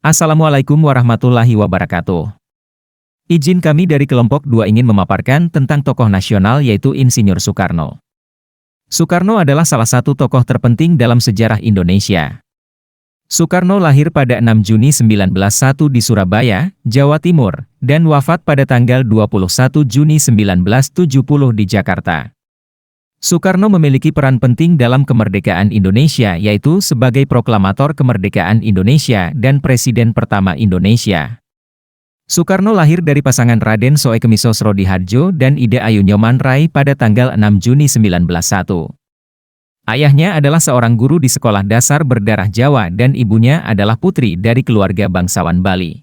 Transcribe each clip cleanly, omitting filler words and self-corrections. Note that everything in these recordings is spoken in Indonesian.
Assalamualaikum warahmatullahi wabarakatuh. Izin kami dari kelompok 2 ingin memaparkan tentang tokoh nasional yaitu Insinyur Soekarno. Soekarno adalah salah satu tokoh terpenting dalam sejarah Indonesia. Soekarno lahir pada 6 Juni 1901 di Surabaya, Jawa Timur, dan wafat pada tanggal 21 Juni 1970 di Jakarta. Soekarno memiliki peran penting dalam kemerdekaan Indonesia yaitu sebagai proklamator kemerdekaan Indonesia dan Presiden pertama Indonesia. Soekarno lahir dari pasangan Raden Soekemiso Srodihardjo dan Ida Ayu Nyoman Rai pada tanggal 6 Juni 1901. Ayahnya adalah seorang guru di sekolah dasar berdarah Jawa dan ibunya adalah putri dari keluarga bangsawan Bali.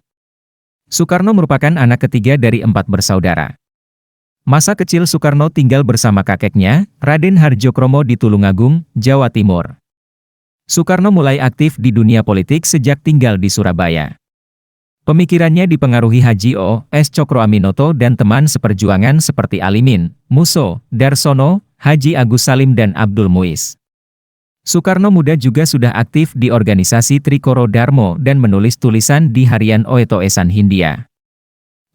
Soekarno merupakan anak ketiga dari 4 bersaudara. Masa kecil Soekarno tinggal bersama kakeknya, Raden Harjokromo di Tulungagung, Jawa Timur. Soekarno mulai aktif di dunia politik sejak tinggal di Surabaya. Pemikirannya dipengaruhi Haji O.S. Cokroaminoto dan teman seperjuangan seperti Alimin, Musso, Darsono, Haji Agus Salim dan Abdul Muiz. Soekarno muda juga sudah aktif di organisasi Trikoro Darmo dan menulis tulisan di harian Oetoesan Hindia.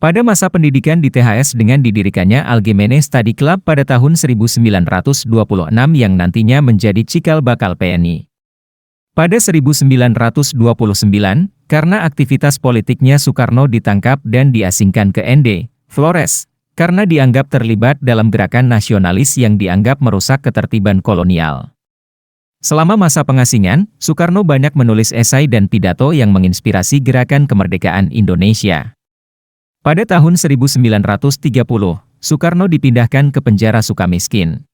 Pada masa pendidikan di THS dengan didirikannya Algemene Study Club pada tahun 1926 yang nantinya menjadi cikal bakal PNI. Pada 1929, karena aktivitas politiknya Soekarno ditangkap dan diasingkan ke ND, Flores, karena dianggap terlibat dalam gerakan nasionalis yang dianggap merusak ketertiban kolonial. Selama masa pengasingan, Soekarno banyak menulis esai dan pidato yang menginspirasi gerakan kemerdekaan Indonesia. Pada tahun 1930, Soekarno dipindahkan ke penjara Sukamiskin.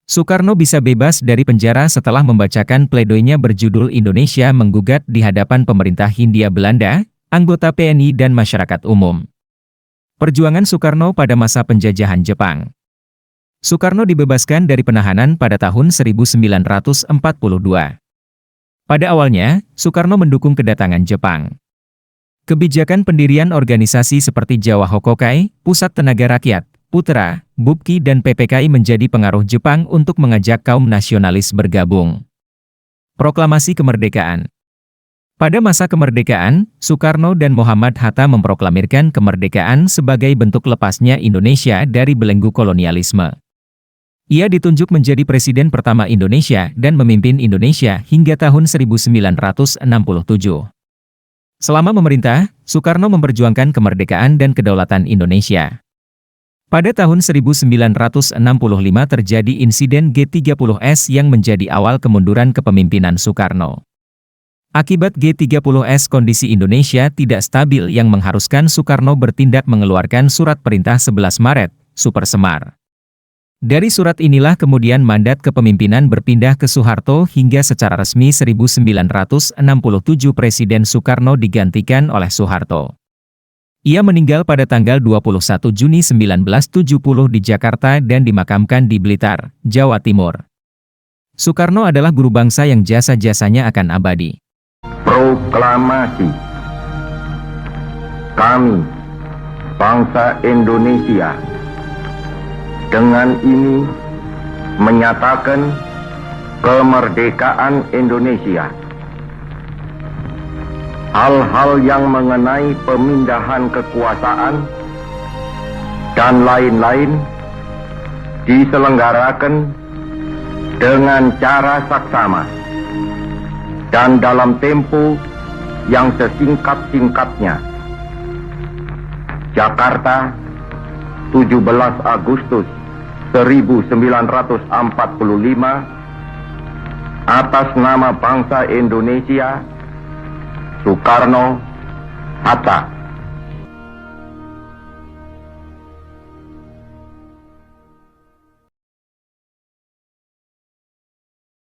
Soekarno bisa bebas dari penjara setelah membacakan pledoinya berjudul Indonesia Menggugat di hadapan pemerintah Hindia Belanda, anggota PNI dan masyarakat umum. Perjuangan Soekarno pada masa penjajahan Jepang. Soekarno dibebaskan dari penahanan pada tahun 1942. Pada awalnya, Soekarno mendukung kedatangan Jepang. Kebijakan pendirian organisasi seperti Jawa Hokokai, Pusat Tenaga Rakyat, Putra, BUPKI dan PPKI menjadi pengaruh Jepang untuk mengajak kaum nasionalis bergabung. Proklamasi Kemerdekaan. Pada masa kemerdekaan, Soekarno dan Muhammad Hatta memproklamirkan kemerdekaan sebagai bentuk lepasnya Indonesia dari belenggu kolonialisme. Ia ditunjuk menjadi presiden pertama Indonesia dan memimpin Indonesia hingga tahun 1967. Selama memerintah, Soekarno memperjuangkan kemerdekaan dan kedaulatan Indonesia. Pada tahun 1965 terjadi insiden G30S yang menjadi awal kemunduran kepemimpinan Soekarno. Akibat G30S kondisi Indonesia tidak stabil yang mengharuskan Soekarno bertindak mengeluarkan surat perintah 11 Maret, Super Semar. Dari surat inilah kemudian mandat kepemimpinan berpindah ke Soeharto hingga secara resmi 1967 Presiden Soekarno digantikan oleh Soeharto. Ia meninggal pada tanggal 21 Juni 1970 di Jakarta dan dimakamkan di Blitar, Jawa Timur. Soekarno adalah guru bangsa yang jasa-jasanya akan abadi. Proklamasi. Kami, bangsa Indonesia, dengan ini menyatakan kemerdekaan Indonesia. Hal-hal yang mengenai pemindahan kekuasaan dan lain-lain diselenggarakan dengan cara saksama dan dalam tempo yang sesingkat-singkatnya. Jakarta, 17 Agustus 1945, atas nama bangsa Indonesia, Soekarno Hatta.